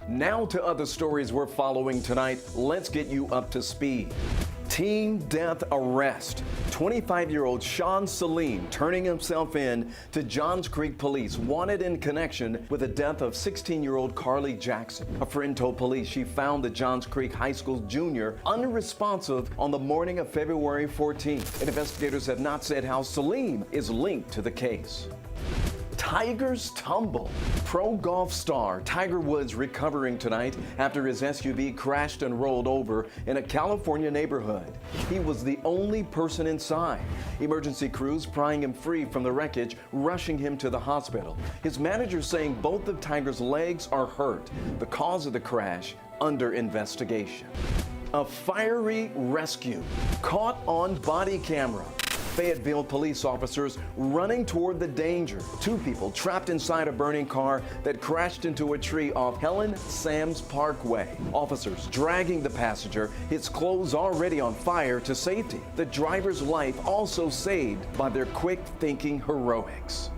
Now to other stories we're following tonight. Let's get you up to speed. Teen death arrest. 25-year-old Sean Salim turning himself in to Johns Creek police, wanted in connection with the death of 16-year-old Carly Jackson. A friend told police she found the Johns Creek High School junior unresponsive on the morning of February 14th. And investigators have not said how Salim is linked to the case. Tigers tumble. Pro golf star Tiger Woods recovering tonight after his SUV crashed and rolled over in a California neighborhood. He was the only person inside. Emergency crews prying him free from the wreckage, rushing him to the hospital. His manager saying both of Tiger's legs are hurt. The cause of the crash under investigation. A fiery rescue caught on body camera. Fayetteville police officers running toward the danger. Two people trapped inside a burning car that crashed into a tree off Helen Sams Parkway. Officers dragging the passenger, his clothes already on fire, to safety. The driver's life also saved by their quick-thinking heroics.